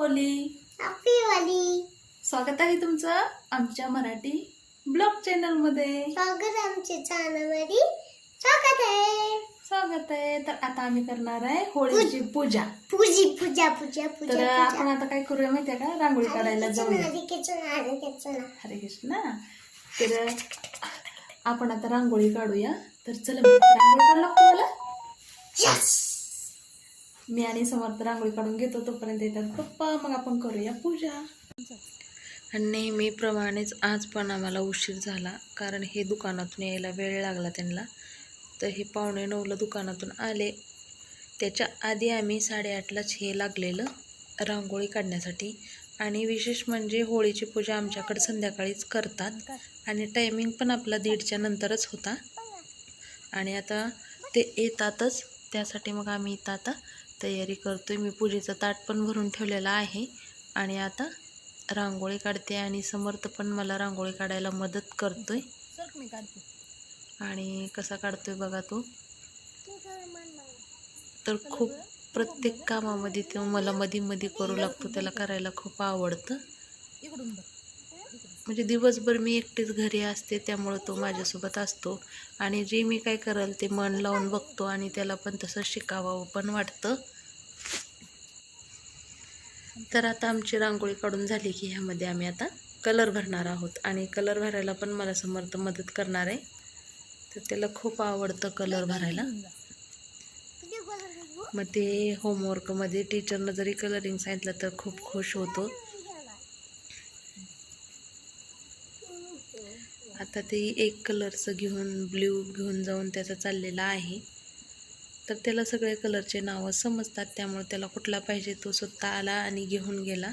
Holy. Happy Holy. स्वागत आहे तुमचं आमच्या मराठी ब्लॉग चॅनल मध्ये. स्वागत आमच्या चॅनलमध्ये. स्वागत आहे. तर आता आम्ही करणार आहे होळीची पूजा. पूजा तर आपण आता काय करूया माहितीये का, रांगोळी काढायला जाऊया. हरे कृष्ण. तर आपण आता रांगोळी काढूया. तर चला रांगोळी काढू लागतो मला. मी आणि समर्थ रांगोळी काढून घेतो, तोपर्यंत येतात पप्पा, मग आपण करूया पूजा. आणि नेहमीप्रमाणेच आज पण आम्हाला उशीर झाला, कारण हे दुकानातून यायला वेळ लागला त्यांना. तर हे 8:45ला दुकानातून आले. त्याच्या आधी आम्ही 8:30लाच हे लागलेलं रांगोळी काढण्यासाठी. आणि विशेष म्हणजे होळीची पूजा आमच्याकडे संध्याकाळीच करतात आणि टायमिंग पण आपला 1:30च्या नंतरच होता. आणि आता ते येतातच, त्यासाठी मग आम्ही इथं आता तयारी करतोय. मी पूजेचं ताट पण भरून ठेवलेलं आहे आणि आता रांगोळी काढते आणि समर्थ पण मला रांगोळी काढायला मदत करतोय. आणि कसा काढतोय बघा तो. तर खूप प्रत्येक कामामध्ये तो मला मध्ये करू लागतो, त्याला करायला खूप आवडतं. म्हणजे दिवसभर मी एकटीच घरी असते, त्यामुळं तो माझ्यासोबत असतो आणि जे मी काय करेल ते मन लावून बघतो आणि त्याला पण तसं शिकावं पण वाटतं. तर आता आमची रांगोळी काढून झाली की ह्यामध्ये आम्ही आता कलर भरणार आहोत आणि कलर भरायला पण मला समर्थ मदत करणार आहे. तर त्याला खूप आवडतं कलर भरायला. मग ते होमवर्कमध्ये टीचरनं जरी कलरिंग सांगितलं तर खूप खुश होतो. आता ते एक कलरचं घेऊन ब्ल्यू घेऊन जाऊन त्याचा चाललेला आहे. तर त्याला सगळे कलरचे नावं समजतात, त्यामुळे त्याला कुठला पाहिजे तो स्वतः आला आणि घेऊन गेला.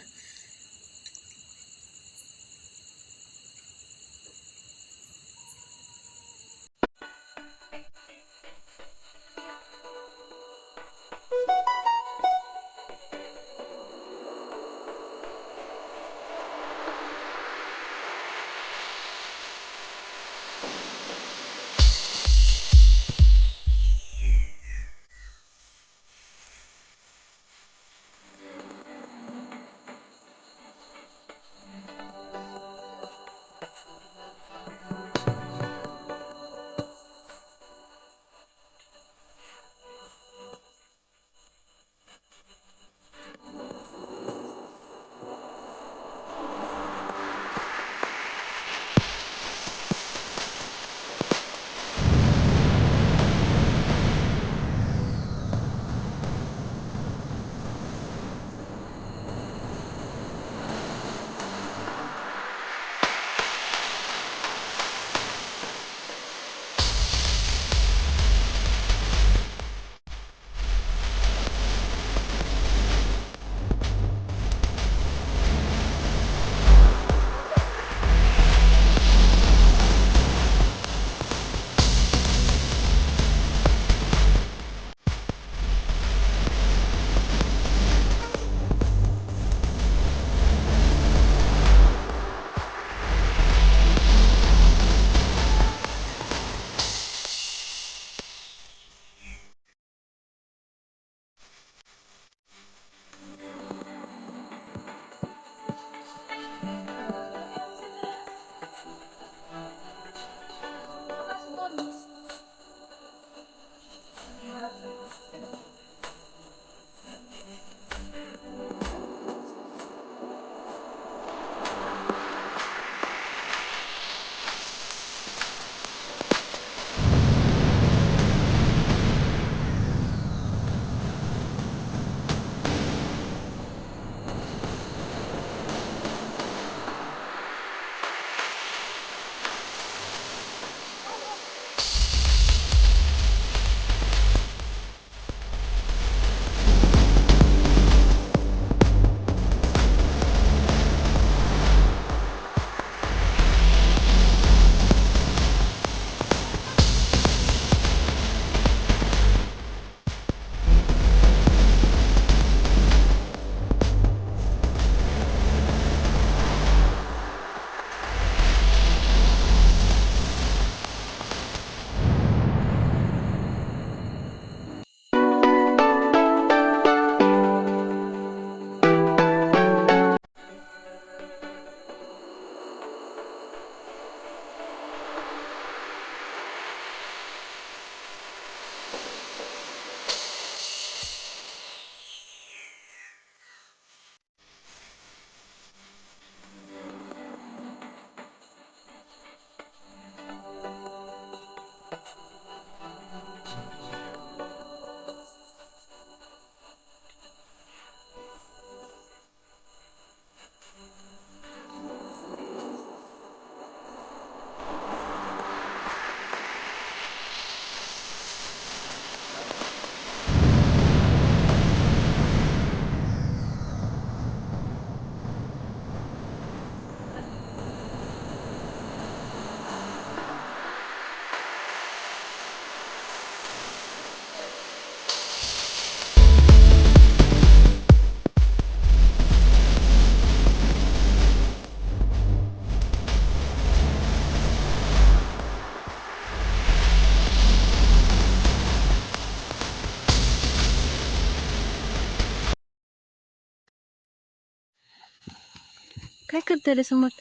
काय करते रे समर्थ?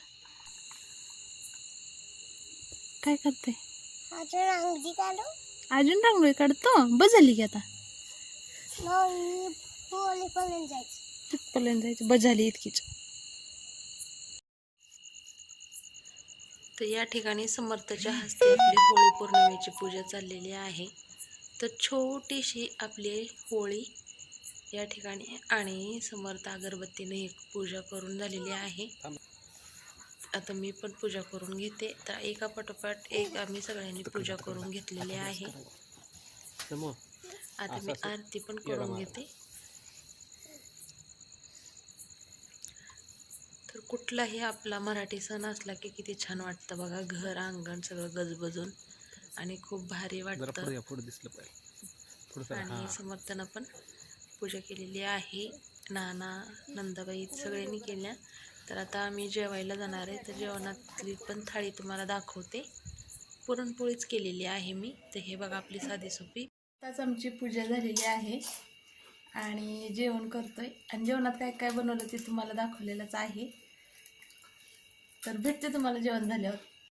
काय करते? अजून रांगोळी काढू. अजून रांगोळी काढतो? बस झाली की आता मग मी पोळी पण जायची. तिथपर्यंत जायचं. बस झाली इतकीच. तर या ठिकाणी समर्थच्या हस्ते आपली होळी पौर्णिमेची पूजा चाललेली आहे. तर छोटीशी आपली होळी या ठिकाणी आणि समर्थ अगरबत्तीने एक पूजा करून झालेली आहे. आता मी पण पूजा करून घेते. तर एका पाठोपाठ एक आम्ही सगळ्यांनी पूजा करून घेतलेली आहे. आता मी आरती पण करून घेते. तर कुठलाही आपला मराठी सण असला की किती छान वाटतं बघा. घर अंगण सगळं गजबजून आणि खूप भारी वाटतं. आणि समर्थनं पण पूजा केलेली आहे. नाना नंदाबाई सगळ्यांनी केल्या. तर आता आम्ही जेवायला जाणार आहे. तर जेवणातली पण थाळी तुम्हाला दाखवते. पुरणपोळीच केलेली आहे मी. तर हे बघा आपली साधी सोपी. आताच आमची पूजा झालेली आहे आणि जेवण करतोय. आणि जेवणात काय काय बनवलं ते तुम्हाला दाखवलेलंच आहे. तर भेटते तुम्हाला जेवण झाल्यावर.